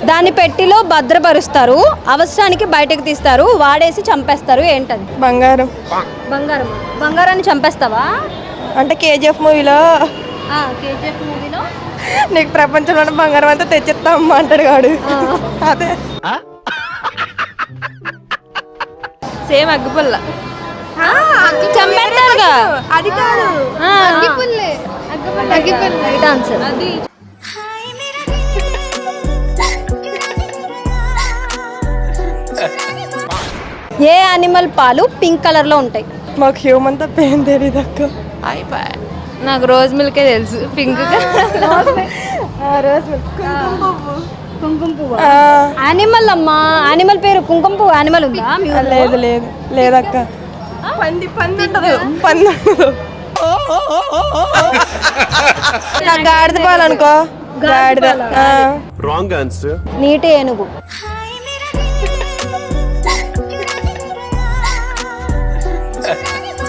దాన్ని పెట్టిలో భద్రపరుస్తారు, అవసరానికి బయటకు తీస్తారు, వాడేసి చంపేస్తారు. ఏంటది? బంగారం. బంగారం. బంగారాన్ని చంపేస్తావా? అంటే కేజీఎఫ్ మూవీలో కేజీఎఫ్ మూవీలో నీకు ప్రపంచంలో బంగారం అంతా తెచ్చిస్తా అమ్మ అంటాడు కాడు. అదే సేమ్ అగ్గిపుల్ల చంపేస్తారుగా. అది కాదు. Right answer. ఏ యానిమల్ పాలు పింక్ కలర్ లో ఉంటాయి? మాకు హ్యూమన్ తప్ప ఏం తెలియదు అక్క. నాకు రోజ్ మిల్కే తెలుసు. పింక్ కుంకుమ పువ్వు యానిమల్ అమ్మా. యానిమల్ పేరు కుంకుమ పువ్వు. యానిమల్ ఉందా? లేదు లేదు లేదక్క. పంది పంది ఉండదు. పంది ఉండదు. గాడిద పాలు అనుకో. గాడిద. Wrong answer. నీటి ఏనుగు.